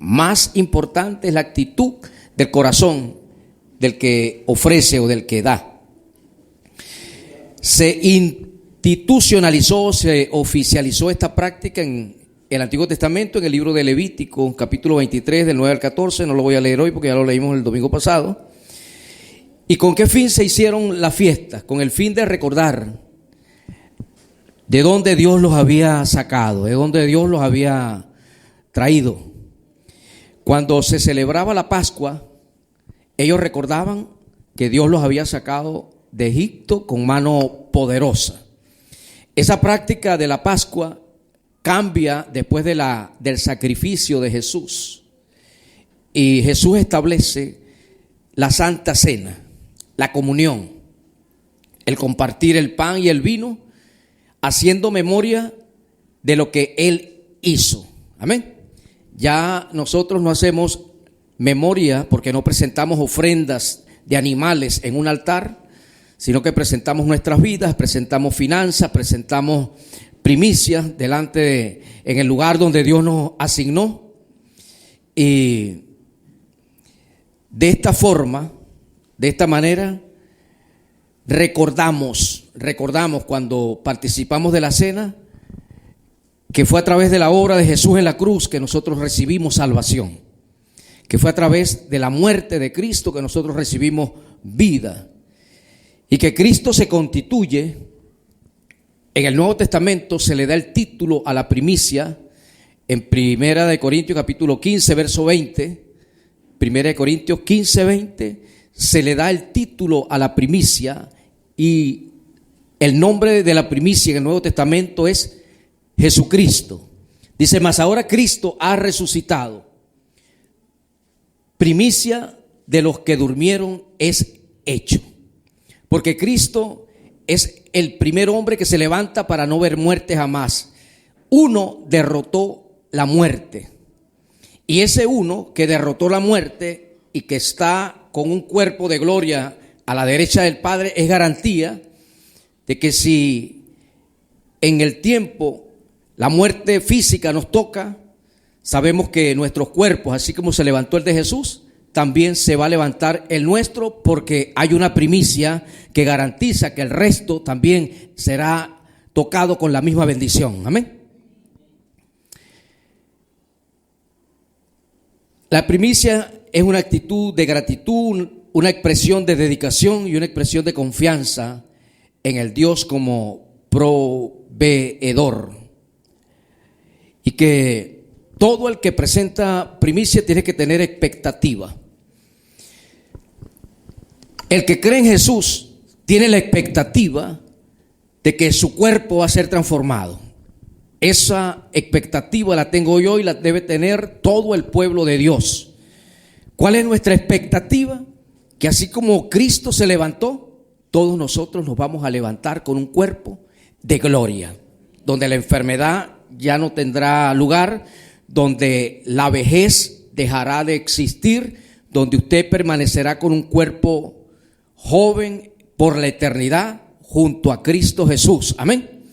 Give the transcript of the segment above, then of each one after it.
más importante es la actitud del corazón del que ofrece o del que da. Se institucionalizó, se oficializó esta práctica en el Antiguo Testamento, en el libro de Levítico, capítulo 23, del 9 al 14. No lo voy a leer hoy porque ya lo leímos el domingo pasado. ¿Y con qué fin se hicieron las fiestas? Con el fin de recordar de dónde Dios los había sacado, de dónde Dios los había traído. Cuando se celebraba la Pascua, ellos recordaban que Dios los había sacado de Egipto con mano poderosa. Esa práctica de la Pascua cambia después del sacrificio de Jesús. Y Jesús establece la Santa Cena, la comunión, el compartir el pan y el vino, haciendo memoria de lo que Él hizo. Amén. Ya nosotros no hacemos memoria porque no presentamos ofrendas de animales en un altar, sino que presentamos nuestras vidas, presentamos finanzas, presentamos primicias en el lugar donde Dios nos asignó. Y de esta forma, de esta manera, recordamos cuando participamos de la cena, que fue a través de la obra de Jesús en la cruz que nosotros recibimos salvación, que fue a través de la muerte de Cristo que nosotros recibimos vida, y que Cristo se constituye. En el Nuevo Testamento se le da el título a la primicia en 1 Corintios capítulo 15, verso 20. 1 Corintios 15, 20, se le da el título a la primicia, y el nombre de la primicia en el Nuevo Testamento es Jesucristo. Dice: mas ahora Cristo ha resucitado, primicia de los que durmieron es hecho. Porque Cristo es el primer hombre que se levanta para no ver muerte jamás. Uno derrotó la muerte. Y ese uno que derrotó la muerte y que está con un cuerpo de gloria a la derecha del Padre es garantía de que si en el tiempo la muerte física nos toca, sabemos que nuestros cuerpos, así como se levantó el de Jesús, también se va a levantar el nuestro, porque hay una primicia que garantiza que el resto también será tocado con la misma bendición. Amén. La primicia es una actitud de gratitud, una expresión de dedicación y una expresión de confianza en el Dios como proveedor. Y que todo el que presenta primicia tiene que tener expectativa. El que cree en Jesús tiene la expectativa de que su cuerpo va a ser transformado. Esa expectativa la tengo yo y la debe tener todo el pueblo de Dios. ¿Cuál es nuestra expectativa? Que así como Cristo se levantó, todos nosotros nos vamos a levantar con un cuerpo de gloria, donde la enfermedad ya no tendrá lugar, donde la vejez dejará de existir, donde usted permanecerá con un cuerpo joven por la eternidad junto a Cristo Jesús. Amén.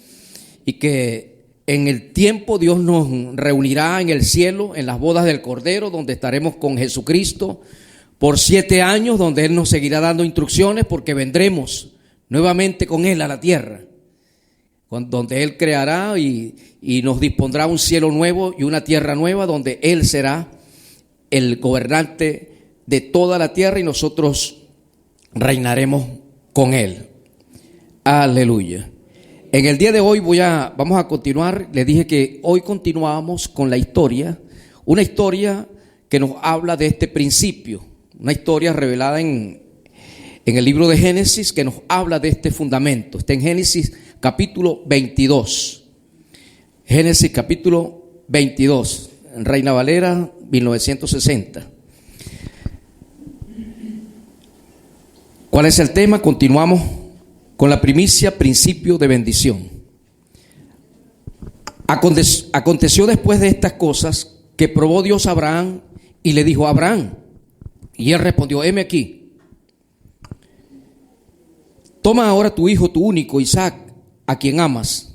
Y que en el tiempo Dios nos reunirá en el cielo, en las bodas del Cordero, donde estaremos con Jesucristo por 7 años, donde Él nos seguirá dando instrucciones, porque vendremos nuevamente con Él a la tierra, donde Él creará y nos dispondrá un cielo nuevo y una tierra nueva, donde Él será el gobernante de toda la tierra y nosotros reinaremos con Él. Aleluya. En el día de hoy vamos a continuar. Les dije que hoy continuamos con la historia, una historia que nos habla de este principio, una historia revelada en el libro de Génesis, que nos habla de este fundamento. Está en Génesis capítulo 22. Génesis capítulo 22, en Reina Valera 1960. ¿Cuál es el tema? Continuamos con la primicia, principio de bendición. Aconteció después de estas cosas que probó Dios a Abraham y le dijo: Abraham. Y él respondió: heme aquí. Toma ahora tu hijo, tu único, Isaac, a quien amas,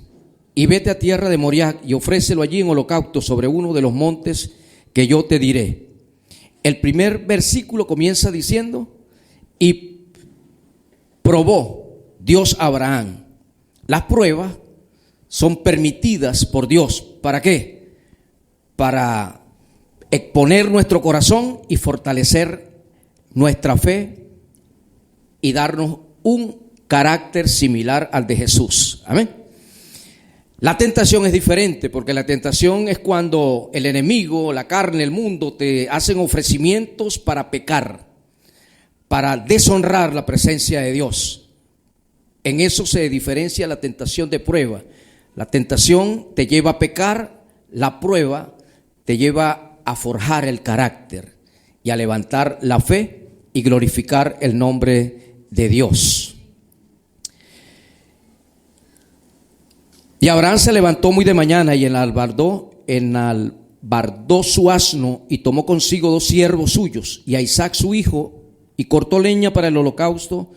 y vete a tierra de Moriah y ofrécelo allí en holocausto sobre uno de los montes que yo te diré. El primer versículo comienza diciendo: y probó Dios a Abraham. Las pruebas son permitidas por Dios. ¿Para qué? Para exponer nuestro corazón y fortalecer nuestra fe y darnos un carácter similar al de Jesús. Amén. La tentación es diferente, porque la tentación es cuando el enemigo, la carne, el mundo te hacen ofrecimientos para pecar, para deshonrar la presencia de Dios. En eso se diferencia la tentación de prueba. La tentación te lleva a pecar, la prueba te lleva a forjar el carácter y a levantar la fe y glorificar el nombre de Dios. Y Abraham se levantó muy de mañana y enalbardó su asno y tomó consigo 2 siervos suyos y a Isaac su hijo, y cortó leña para el holocausto,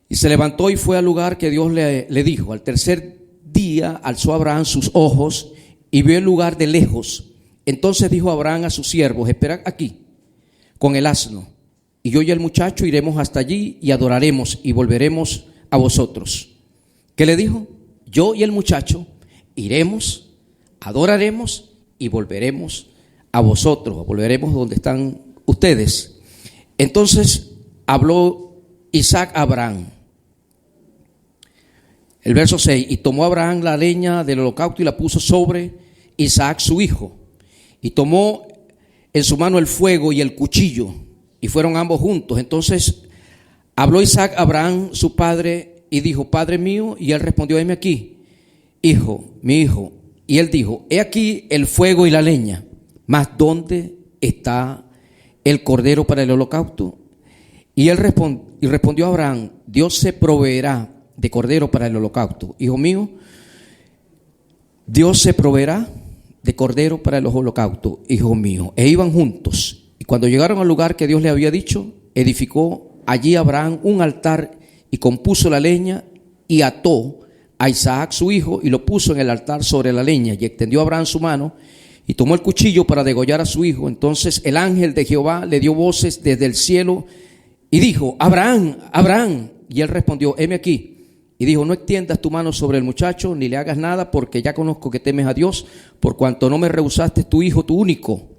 y se levantó y fue al lugar que Dios le dijo. Al tercer día alzó Abraham sus ojos y vio el lugar de lejos. Entonces dijo Abraham a sus siervos: esperad aquí con el asno, y yo y el muchacho iremos hasta allí y adoraremos y volveremos a vosotros. ¿Qué le dijo? Yo y el muchacho iremos, adoraremos y volveremos a vosotros, volveremos donde están ustedes. Entonces habló Isaac a Abraham. El verso 6: y tomó Abraham la leña del holocausto y la puso sobre Isaac su hijo, y tomó en su mano el fuego y el cuchillo, y fueron ambos juntos. Entonces habló Isaac a Abraham su padre y dijo: Padre mío. Y él respondió: heme aquí, hijo, mi hijo. Y él dijo: he aquí el fuego y la leña, mas ¿dónde está el cordero para el holocausto? Y él respondió a Abraham: Dios se proveerá de cordero para el holocausto. Hijo mío, Dios se proveerá de cordero para el holocausto, hijo mío. E iban juntos. Y cuando llegaron al lugar que Dios le había dicho, edificó allí Abraham un altar y compuso la leña y ató a Isaac su hijo y lo puso en el altar sobre la leña. Y extendió Abraham su mano y tomó el cuchillo para degollar a su hijo. Entonces el ángel de Jehová le dio voces desde el cielo y dijo: Abraham, Abraham. Y él respondió: heme aquí. Y dijo: no extiendas tu mano sobre el muchacho, ni le hagas nada, porque ya conozco que temes a Dios, por cuanto no me rehusaste tu hijo, tu único.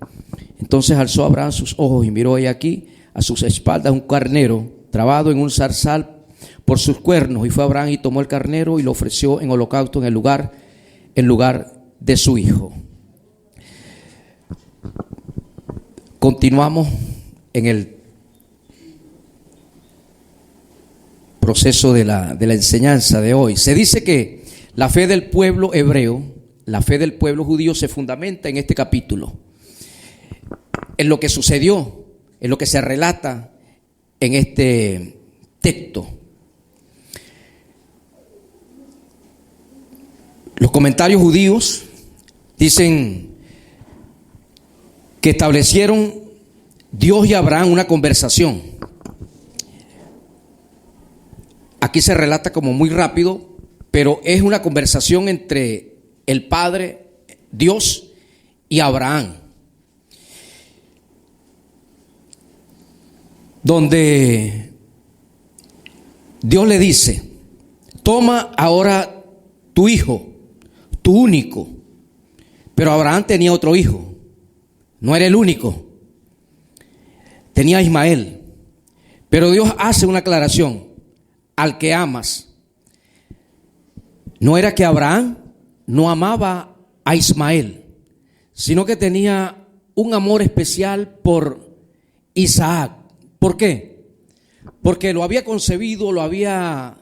Entonces alzó Abraham sus ojos y miró, he aquí a sus espaldas un carnero trabado en un zarzal por sus cuernos. Y fue Abraham y tomó el carnero y lo ofreció en holocausto en lugar de su hijo. Continuamos en el proceso de la enseñanza de hoy. Se dice que la fe del pueblo hebreo, la fe del pueblo judío se fundamenta en este capítulo, en lo que sucedió, en lo que se relata en este texto. Los comentarios judíos dicen que establecieron Dios y Abraham una conversación. Aquí se relata como muy rápido, pero es una conversación entre el Padre, Dios y Abraham, donde Dios le dice: toma ahora tu hijo, tu único. Pero Abraham tenía otro hijo, no era el único, tenía a Ismael. Pero Dios hace una aclaración: al que amas. No era que Abraham no amaba a Ismael, sino que tenía un amor especial por Isaac. ¿Por qué? Porque lo había concebido, lo había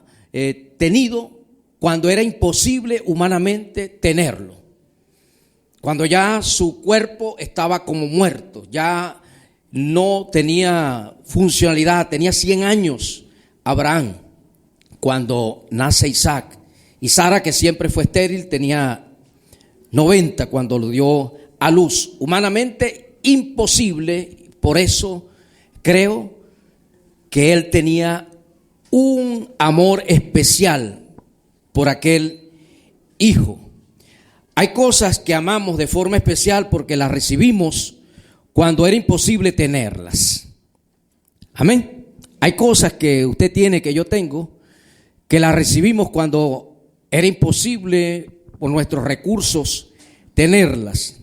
tenido cuando era imposible humanamente tenerlo. Cuando ya su cuerpo estaba como muerto, ya no tenía funcionalidad, tenía 100 años Abraham cuando nace Isaac. Y Sara, que siempre fue estéril, tenía 90 cuando lo dio a luz. Humanamente imposible. Por eso creo que él tenía un amor especial por aquel hijo. Hay cosas que amamos de forma especial porque las recibimos cuando era imposible tenerlas. Amén. Hay cosas que usted tiene, que yo tengo, que las recibimos cuando era imposible por nuestros recursos tenerlas.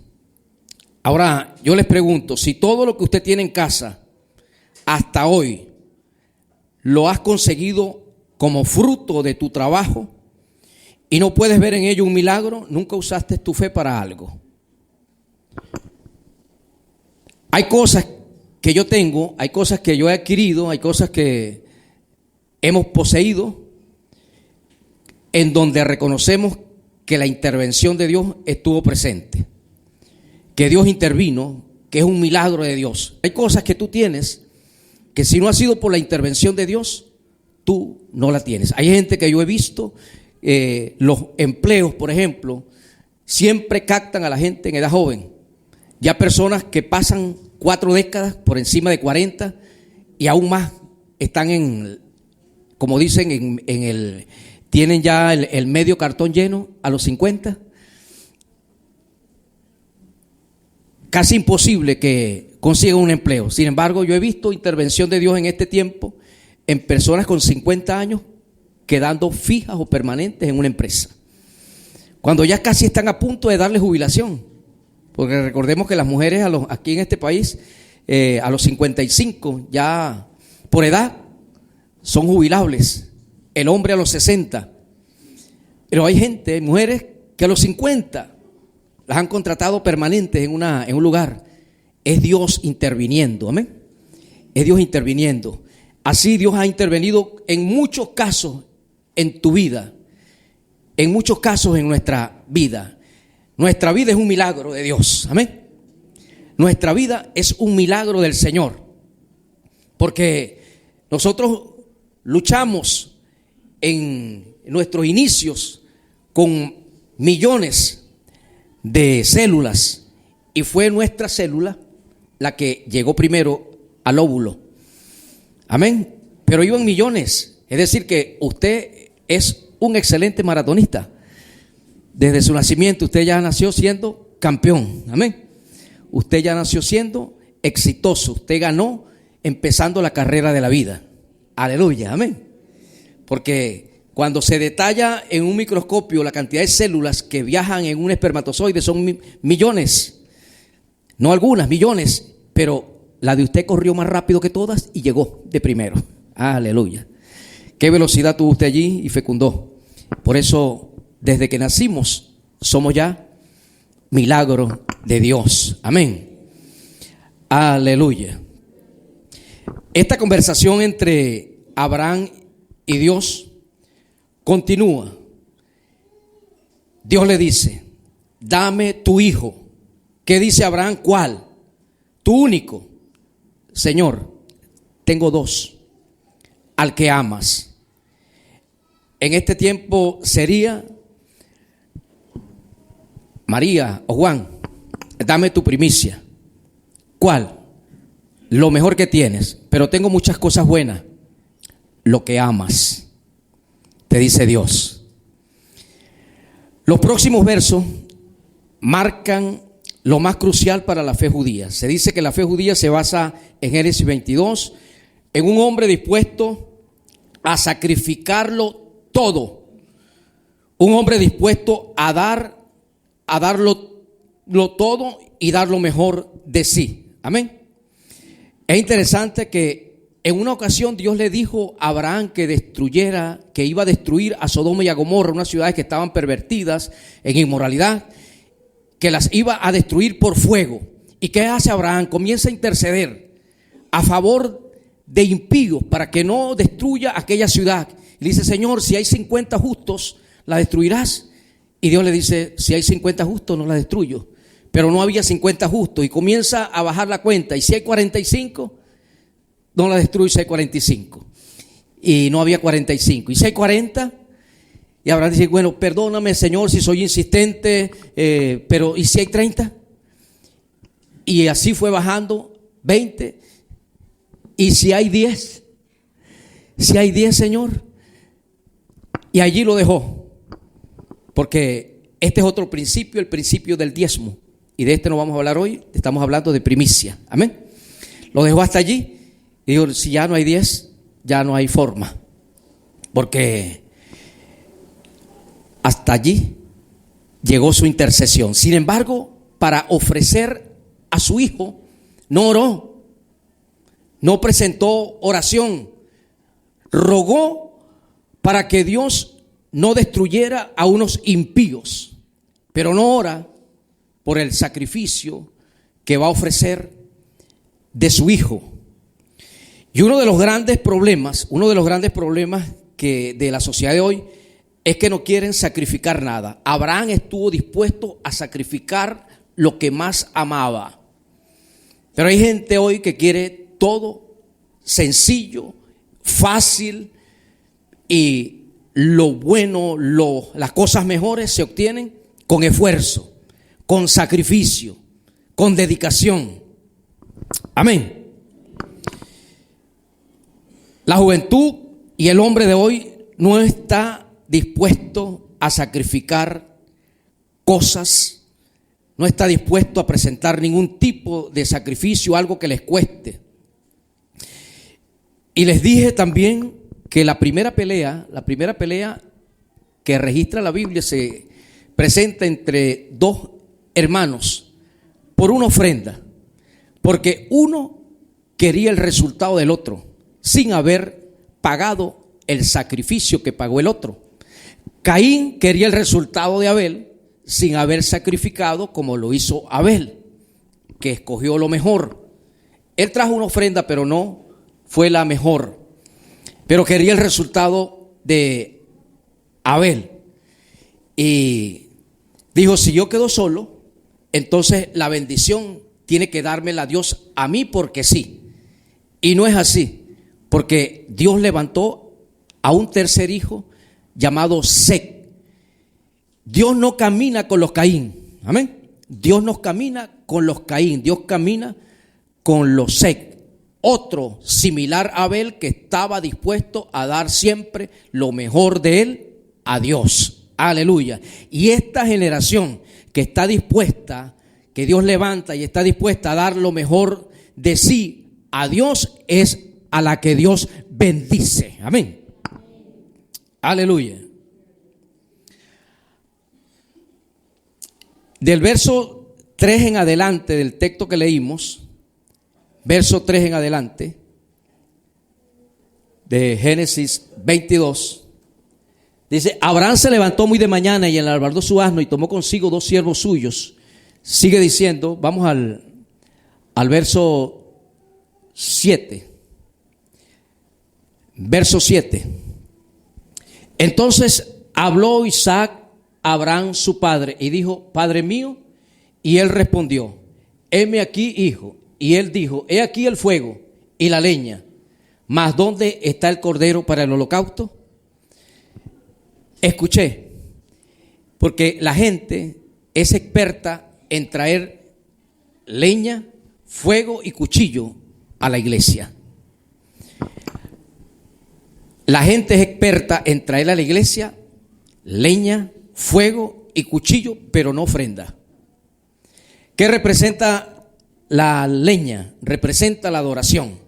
Ahora, yo les pregunto, si todo lo que usted tiene en casa hasta hoy lo has conseguido como fruto de tu trabajo y no puedes ver en ello un milagro, nunca usaste tu fe para algo. Hay cosas que yo tengo, hay cosas que yo he adquirido, hay cosas que hemos poseído, en donde reconocemos que la intervención de Dios estuvo presente, que Dios intervino, que es un milagro de Dios. Hay cosas que tú tienes que si no ha sido por la intervención de Dios, tú no la tienes. Hay gente que yo he visto, los empleos, por ejemplo, siempre captan a la gente en edad joven. Ya personas que pasan 4 décadas por encima de 40 y aún más están en, como dicen, tienen ya el medio cartón lleno a los 50. Casi imposible que consigan un empleo. Sin embargo, yo he visto intervención de Dios en este tiempo en personas con 50 años quedando fijas o permanentes en una empresa, cuando ya casi están a punto de darle jubilación. Porque recordemos que las mujeres aquí en este país a los 55 ya por edad son jubilables, el hombre a los 60. Pero hay gente, mujeres que a los 50 las han contratado permanentes en un lugar. Es Dios interviniendo, amén. Es Dios interviniendo. Así Dios ha intervenido en muchos casos en tu vida, en muchos casos en nuestra vida. Nuestra vida es un milagro de Dios, amén. Nuestra vida es un milagro del Señor, porque nosotros luchamos en nuestros inicios con millones de células y fue nuestra célula la que llegó primero al óvulo, amén. Pero iban millones, es decir que usted es un excelente maratonista. Desde su nacimiento usted ya nació siendo campeón, amén. Usted ya nació siendo exitoso, usted ganó empezando la carrera de la vida, aleluya, amén. Porque cuando se detalla en un microscopio la cantidad de células que viajan en un espermatozoide son millones, no algunas, millones, pero la de usted corrió más rápido que todas y llegó de primero, aleluya. Qué velocidad tuvo usted allí y fecundó. Por eso desde que nacimos somos ya milagro de Dios, amén, aleluya. Esta conversación entre Abraham y Dios continúa. Dios le dice: dame tu hijo. ¿Qué dice Abraham? ¿Cuál? Tu único. Señor, tengo 2, al que amas. En este tiempo sería María o Juan, dame tu primicia. ¿Cuál? Lo mejor que tienes, pero tengo muchas cosas buenas. Lo que amas, te dice Dios. Los próximos versos marcan lo más crucial para la fe judía. Se dice que la fe judía se basa en Génesis 22, en un hombre dispuesto a sacrificarlo todo. Un hombre dispuesto a darlo todo y dar lo mejor de sí. Amén. Es interesante que en una ocasión Dios le dijo a Abraham que iba a destruir a Sodoma y a Gomorra, unas ciudades que estaban pervertidas en inmoralidad, que las iba a destruir por fuego. ¿Y qué hace Abraham? Comienza a interceder a favor de impíos para que no destruya aquella ciudad. Y le dice: Señor, si hay 50 justos, ¿la destruirás? Y Dios le dice: si hay 50 justos, no la destruyo. Pero no había 50 justos y comienza a bajar la cuenta. Y si hay 45, no la destruyo. Si hay 45 y no había 45. Y si hay 40, y Abraham dice: bueno, perdóname, Señor, si soy insistente, pero ¿y si hay 30? Y así fue bajando, 20. Y si hay 10, si hay 10, Señor. Y allí lo dejó, porque este es otro principio, el principio del diezmo. y de este no vamos a hablar hoy, estamos hablando de primicia. Amén. Lo dejó hasta allí y digo, si ya no hay 10, ya no hay forma, porque hasta allí llegó su intercesión. Sin embargo, para ofrecer a su hijo, no oró, no presentó oración, rogó para que Dios no destruyera a unos impíos, pero no ora por el sacrificio que va a ofrecer de su hijo. Y uno de los grandes problemas que de la sociedad de hoy es que no quieren sacrificar nada. Abraham estuvo dispuesto a sacrificar lo que más amaba. Pero hay gente hoy que quiere todo sencillo, fácil, y lo bueno, las cosas mejores se obtienen con esfuerzo, con sacrificio, con dedicación. Amén. La juventud y el hombre de hoy no está dispuesto a sacrificar cosas, no está dispuesto a presentar ningún tipo de sacrificio, algo que les cueste. Y les dije también que la primera pelea que registra la Biblia se presenta entre dos hermanos por una ofrenda, porque uno quería el resultado del otro sin haber pagado el sacrificio que pagó el otro. Caín quería el resultado de Abel sin haber sacrificado como lo hizo Abel, que escogió lo mejor. Él trajo una ofrenda, pero no fue la mejor, pero quería el resultado de Abel. Y dijo, si yo quedo solo, entonces la bendición tiene que dármela Dios a mí porque sí. Y no es así, porque Dios levantó a un tercer hijo llamado Set. Dios no camina con los Caín. Amén. Dios no camina con los Caín. Dios camina con los Set. Otro similar a Abel que estaba dispuesto a dar siempre lo mejor de él a Dios. Aleluya. Y esta generación que está dispuesta, que Dios levanta y está dispuesta a dar lo mejor de sí a Dios, es a la que Dios bendice. Amén. Aleluya. Del verso 3 en adelante del texto que leímos, verso 3 en adelante, de Génesis 22, dice, Abraham se levantó muy de mañana y enalbardó su asno y tomó consigo 2 siervos suyos. Sigue diciendo, vamos al verso 7. Verso 7. Entonces habló Isaac a Abraham su padre y dijo, Padre mío, y él respondió, heme aquí, hijo. Y él dijo, he aquí el fuego y la leña, mas ¿dónde está el cordero para el holocausto? Escuché, porque la gente es experta en traer leña, fuego y cuchillo a la iglesia. La gente es experta en traer a la iglesia leña, fuego y cuchillo, pero no ofrenda. ¿Qué representa la leña? Representa la adoración.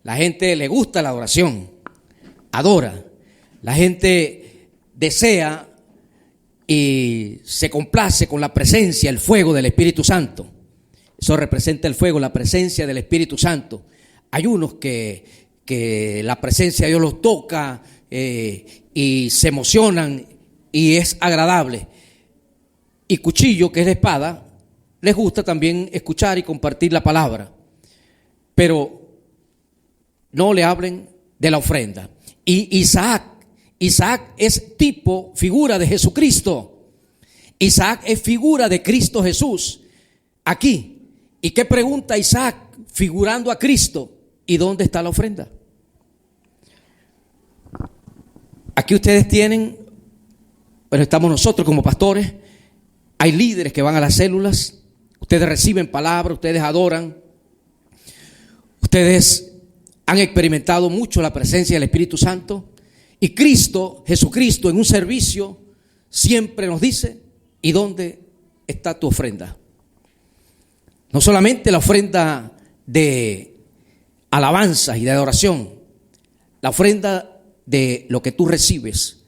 La gente le gusta la adoración, adora. La gente desea y se complace con la presencia, el fuego del Espíritu Santo. Eso representa el fuego, la presencia del Espíritu Santo. Hay unos que la presencia de Dios los toca y se emocionan y es agradable. Y cuchillo, que es la espada, les gusta también escuchar y compartir la palabra. Pero no le hablen de la ofrenda. Y Isaac es tipo, figura de Jesucristo. Isaac es figura de Cristo Jesús. Aquí. ¿Y qué pregunta Isaac figurando a Cristo? ¿Y dónde está la ofrenda? Aquí ustedes tienen, bueno, estamos nosotros como pastores, hay líderes que van a las células, ustedes reciben palabra, ustedes adoran, ustedes han experimentado mucho la presencia del Espíritu Santo y Cristo, Jesucristo, en un servicio siempre nos dice, ¿y dónde está tu ofrenda? No solamente la ofrenda de alabanza y de adoración, la ofrenda de lo que tú recibes,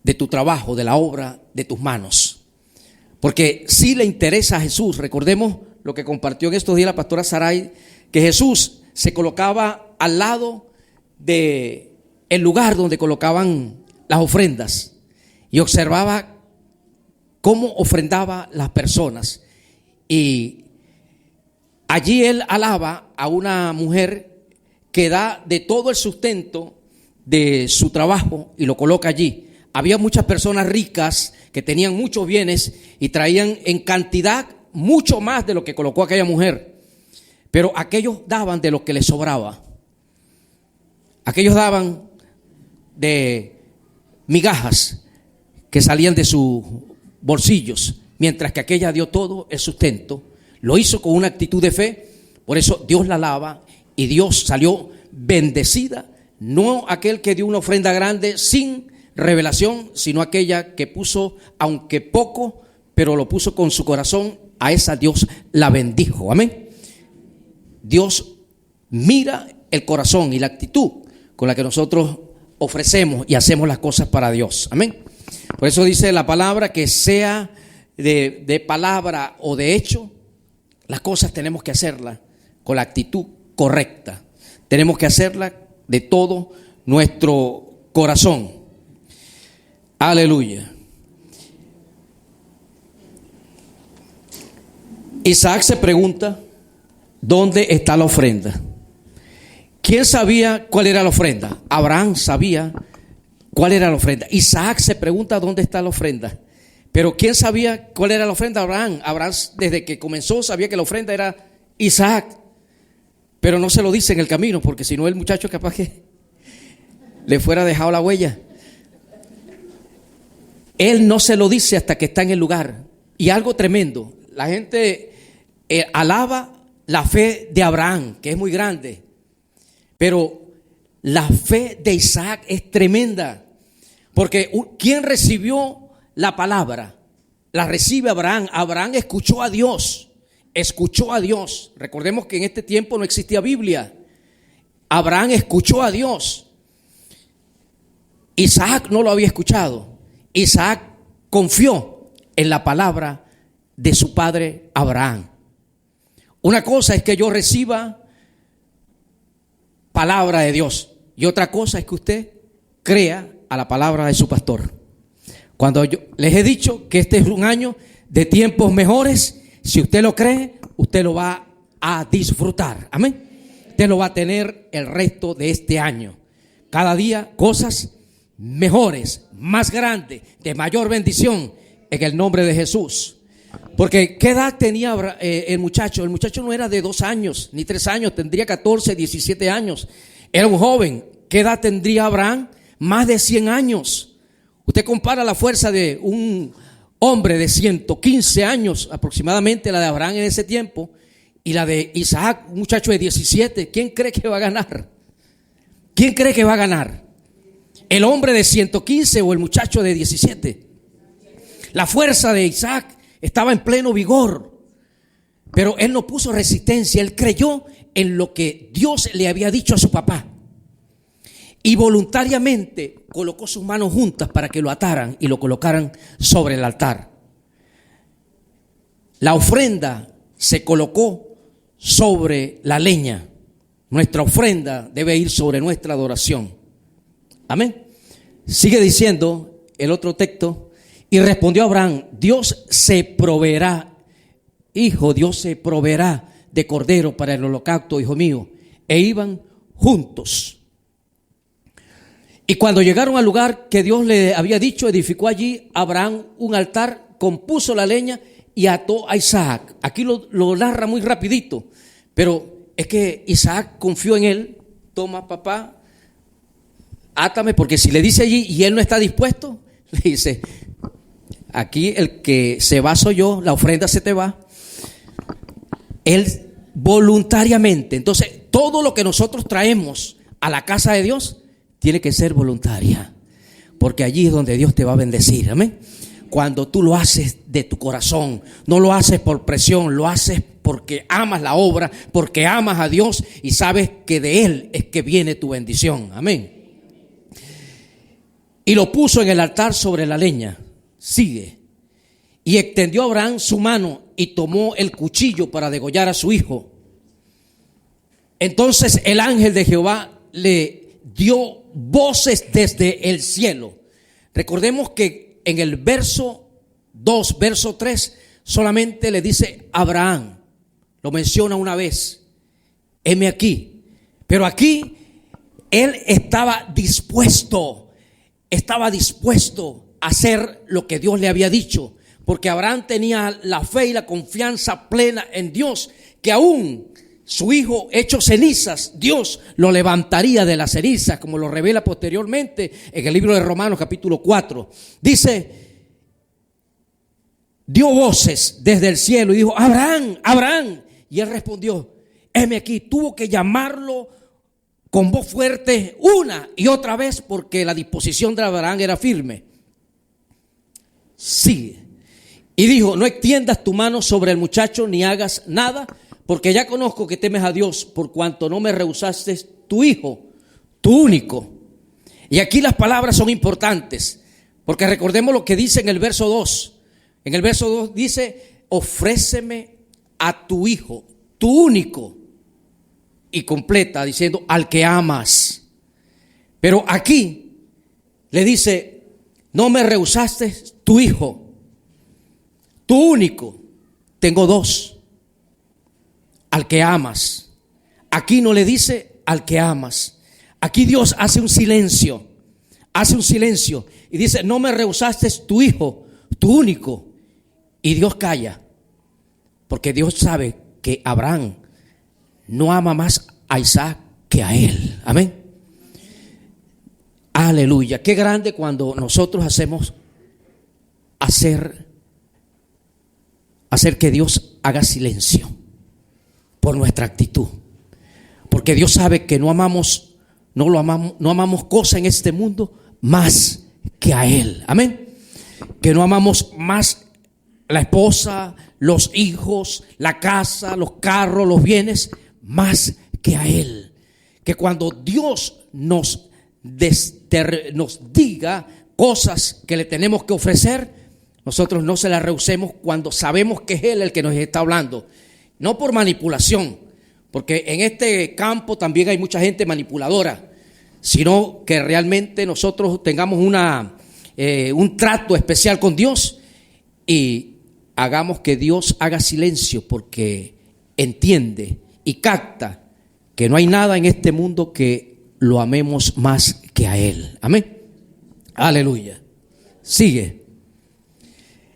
de tu trabajo, de la obra de tus manos. Porque si le interesa a Jesús, recordemos lo que compartió en estos días la pastora Saray, que Jesús se colocaba al lado del lugar donde colocaban las ofrendas y observaba cómo ofrendaba las personas. Y allí él alaba a una mujer que da de todo el sustento de su trabajo y lo coloca allí. Había muchas personas ricas que tenían muchos bienes y traían en cantidad mucho más de lo que colocó aquella mujer. Pero aquellos daban de lo que les sobraba. Aquellos daban de migajas que salían de sus bolsillos, mientras que aquella dio todo el sustento. Lo hizo con una actitud de fe. Por eso Dios la alaba y Dios salió bendecida. No aquel que dio una ofrenda grande sin revelación, sino aquella que puso, aunque poco, pero lo puso con su corazón. A esa Dios la bendijo. Amén. Dios mira el corazón y la actitud con la que nosotros ofrecemos y hacemos las cosas para Dios. Amén. Por eso dice la palabra que sea de palabra o de hecho, las cosas tenemos que hacerlas con la actitud correcta. Tenemos que hacerlas de todo nuestro corazón. Aleluya. Isaac se pregunta, ¿dónde está la ofrenda? ¿Quién sabía cuál era la ofrenda? Abraham sabía cuál era la ofrenda. Isaac se pregunta, ¿dónde está la ofrenda? Pero ¿quién sabía cuál era la ofrenda? Abraham. Abraham desde que comenzó sabía que la ofrenda era Isaac. Pero no se lo dice en el camino, porque si no el muchacho capaz que le fuera dejado la huella. Él no se lo dice hasta que está en el lugar. Y algo tremendo, la gente alaba la fe de Abraham, que es muy grande. Pero la fe de Isaac es tremenda. Porque ¿quién recibió la palabra? La recibe Abraham. Abraham escuchó a Dios. Escuchó a Dios. Recordemos que en este tiempo no existía Biblia. Abraham escuchó a Dios. Isaac no lo había escuchado. Isaac confió en la palabra de su padre Abraham. Una cosa es que yo reciba palabra de Dios y otra cosa es que usted crea a la palabra de su pastor. Cuando yo les he dicho que este es un año de tiempos mejores, si usted lo cree, usted lo va a disfrutar. Amén. Usted lo va a tener el resto de este año. Cada día cosas mejores, más grandes, de mayor bendición en el nombre de Jesús. Porque ¿qué edad tenía el muchacho? El muchacho no era de 2 años ni 3 años, tendría 14, 17 años. Era un joven. ¿Qué edad tendría Abraham? Más de 100 años. Usted compara la fuerza de un hombre de 115 años aproximadamente, la de Abraham en ese tiempo, y la de Isaac, un muchacho de 17. ¿Quién cree que va a ganar? ¿Quién cree que va a ganar? ¿El hombre de 115 o el muchacho de 17? La fuerza de Isaac estaba en pleno vigor, pero él no puso resistencia. Él creyó en lo que Dios le había dicho a su papá y voluntariamente colocó sus manos juntas para que lo ataran y lo colocaran sobre el altar. La ofrenda se colocó sobre la leña. Nuestra ofrenda debe ir sobre nuestra adoración. Amén. Sigue diciendo el otro texto. Y respondió Abraham, Dios se proveerá, hijo, Dios se proveerá de cordero para el holocausto, hijo mío. E iban juntos. Y cuando llegaron al lugar que Dios le había dicho, edificó allí Abraham un altar, compuso la leña y ató a Isaac. Aquí lo narra muy rapidito, pero es que Isaac confió en él. Toma, papá, átame, porque si le dice allí y él no está dispuesto, le dice, aquí el que se va soy yo, la ofrenda se te va. Él voluntariamente. Entonces, todo lo que nosotros traemos a la casa de Dios tiene que ser voluntaria, porque allí es donde Dios te va a bendecir. Amén. cuando tú lo haces de tu corazón, no lo haces por presión, lo haces porque amas la obra, porque amas a Dios y sabes que de Él es que viene tu bendición. Amén. Y lo puso en el altar sobre la leña. Sigue. Y extendió Abraham su mano y tomó el cuchillo para degollar a su hijo. Entonces el ángel de Jehová le dio voces desde el cielo. Recordemos que en el verso 2, verso 3, solamente le dice Abraham. Lo menciona una vez. Heme aquí. Pero aquí él estaba dispuesto a hacer lo que Dios le había dicho. Porque Abraham tenía la fe y la confianza plena en Dios, que aún su hijo hecho cenizas, Dios lo levantaría de las cenizas, como lo revela posteriormente en el libro de Romanos capítulo 4. Dice, dio voces desde el cielo y dijo, Abraham, Abraham. Y él respondió, heme aquí. Tuvo que llamarlo con voz fuerte una y otra vez porque la disposición de Abraham era firme. Sigue. Y dijo, no extiendas tu mano sobre el muchacho ni hagas nada, porque ya conozco que temes a Dios por cuanto no me rehusaste tu hijo, tu único. Y aquí las palabras son importantes, porque recordemos lo que dice en el verso 2. En el verso 2 dice, ofréceme a tu hijo, tu único. Y completa diciendo, al que amas. Pero aquí le dice, no me rehusaste tu hijo, tu único. Tengo dos. Al que amas. Aquí no le dice al que amas. Aquí Dios hace un silencio. Hace un silencio. Y dice, no me rehusaste tu hijo, tu único. Y Dios calla. Porque Dios sabe que Abraham no ama más a Isaac que a él. Amén. Aleluya. Qué grande cuando nosotros hacemos hacer que Dios haga silencio por nuestra actitud. Porque Dios sabe que no amamos cosas en este mundo más que a Él. Amén. Que no amamos más la esposa, los hijos, la casa, los carros, los bienes, más que a Él. Que cuando Dios nos diga cosas que le tenemos que ofrecer, nosotros no se las rehusemos cuando sabemos que es Él el que nos está hablando. No por manipulación, porque en este campo también hay mucha gente manipuladora, sino que realmente nosotros tengamos un trato especial con Dios y hagamos que Dios haga silencio, porque entiende y capta que no hay nada en este mundo que lo amemos más que a Él. Amén. Aleluya. Sigue.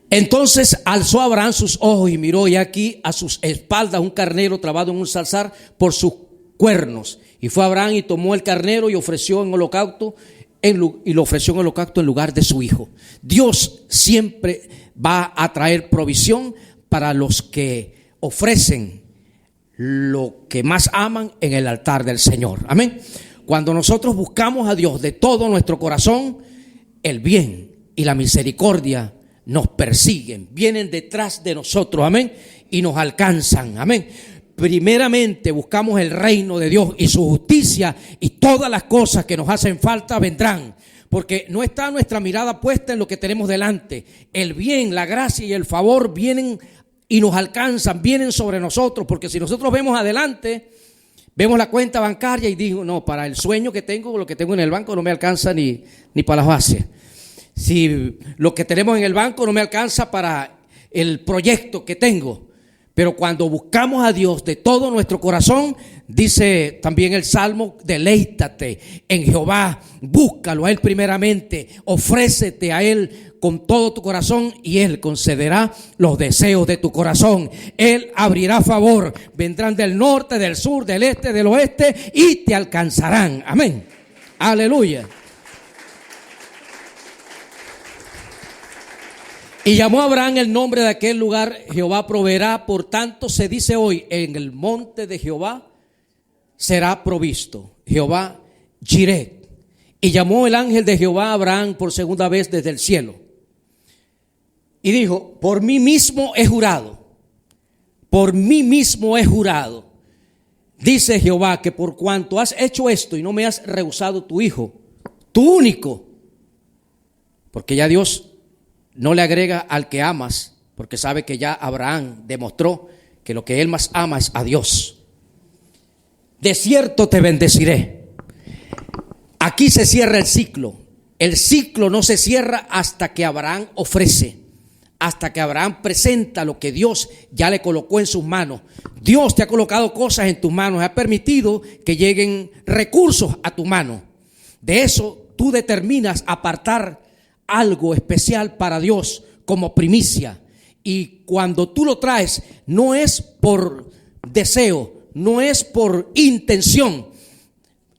Entonces alzó Abraham sus ojos y miró, y aquí a sus espaldas un carnero trabado en un zarzal por sus cuernos. Y fue Abraham y tomó el carnero y ofreció en holocausto y lo ofreció en holocausto en lugar de su hijo. Dios siempre va a traer provisión para los que ofrecen lo que más aman en el altar del Señor. Amén. Cuando nosotros buscamos a Dios de todo nuestro corazón, el bien y la misericordia nos persiguen, vienen detrás de nosotros, amén, y nos alcanzan, amén. Primeramente buscamos el reino de Dios y su justicia, y todas las cosas que nos hacen falta vendrán, porque no está nuestra mirada puesta en lo que tenemos delante. El bien, la gracia y el favor vienen y nos alcanzan, vienen sobre nosotros, porque si nosotros vemos adelante, vemos la cuenta bancaria y digo, no, para el sueño que tengo, lo que tengo en el banco no me alcanza ni para las bases. Si lo que tenemos en el banco no me alcanza para el proyecto que tengo. Pero cuando buscamos a Dios de todo nuestro corazón, dice también el Salmo, deleítate en Jehová, búscalo a Él primeramente, ofrécete a Él con todo tu corazón y Él concederá los deseos de tu corazón. Él abrirá favor, vendrán del norte, del sur, del este, del oeste y te alcanzarán. Amén. Aleluya. Y llamó a Abraham el nombre de aquel lugar, Jehová proveerá. Por tanto se dice hoy, en el monte de Jehová será provisto. Jehová Jireh. Y llamó el ángel de Jehová a Abraham por segunda vez desde el cielo. Y dijo: por mí mismo he jurado, por mí mismo he jurado, dice Jehová, que por cuanto has hecho esto y no me has rehusado tu hijo, tu único, porque ya Dios no le agrega al que amas, porque sabe que ya Abraham demostró que lo que él más ama es a Dios. De cierto te bendeciré. Aquí se cierra el ciclo. El ciclo no se cierra hasta que Abraham ofrece, hasta que Abraham presenta lo que Dios ya le colocó en sus manos. Dios te ha colocado cosas en tus manos, ha permitido que lleguen recursos a tu mano. De eso tú determinas apartar algo especial para Dios como primicia. Y cuando tú lo traes, no es por deseo, no es por intención.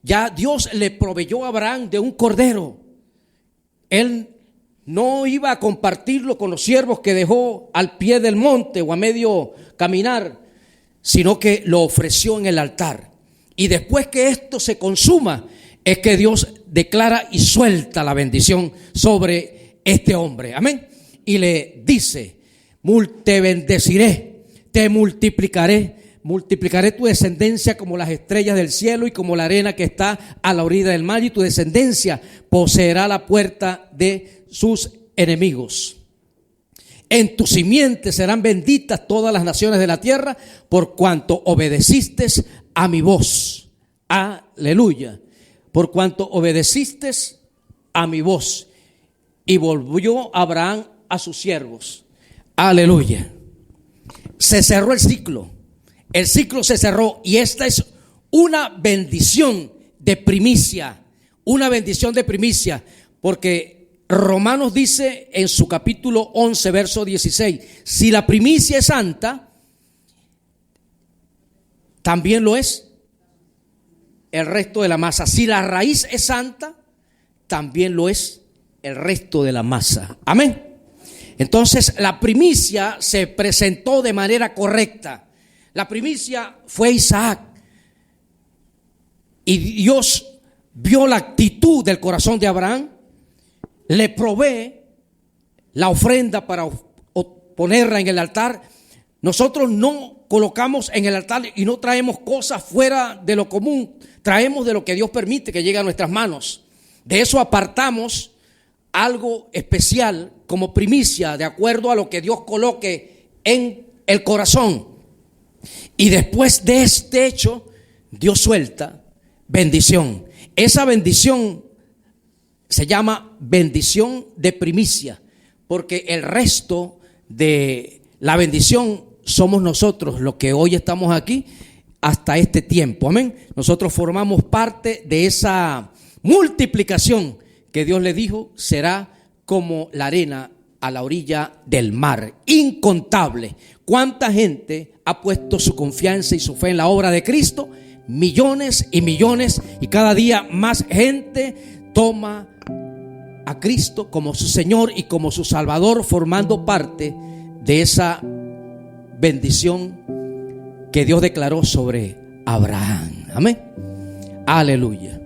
Ya Dios le proveyó a Abraham de un cordero. Él no iba a compartirlo con los siervos que dejó al pie del monte o a medio caminar, sino que lo ofreció en el altar. Y después que esto se consuma, es que Dios declara y suelta la bendición sobre este hombre. Amén. Y le dice: te bendeciré, te multiplicaré tu descendencia como las estrellas del cielo y como la arena que está a la orilla del mar, y tu descendencia poseerá la puerta de sus enemigos. En tu simiente serán benditas todas las naciones de la tierra, por cuanto obedeciste a mi voz. Aleluya. Por cuanto obedeciste a mi voz. Y volvió Abraham a sus siervos. Aleluya. Se cerró el ciclo. El ciclo se cerró, y esta es una bendición de primicia. Una bendición de primicia, porque Romanos dice en su capítulo 11, verso 16: si la primicia es santa, también lo es el resto de la masa. Si la raíz es santa, también lo es el resto de la masa. Amén. Entonces la primicia se presentó de manera correcta. La primicia fue Isaac. Y Dios vio la actitud del corazón de Abraham, le provee la ofrenda para ponerla en el altar. Nosotros no colocamos en el altar y no traemos cosas fuera de lo común. Traemos de lo que Dios permite que llegue a nuestras manos. De eso apartamos algo especial como primicia, de acuerdo a lo que Dios coloque en el corazón. Y después de este hecho, Dios suelta bendición. Esa bendición se llama bendición de primicia, porque el resto de la bendición somos nosotros, los que hoy estamos aquí hasta este tiempo. Amén. Nosotros formamos parte de esa multiplicación que Dios le dijo: será como la arena a la orilla del mar, incontable. ¿Cuánta gente ha puesto su confianza y su fe en la obra de Cristo? Millones y millones, y cada día más gente toma a Cristo como su Señor y como su Salvador, formando parte de esa bendición que Dios declaró sobre Abraham. Amén. Aleluya.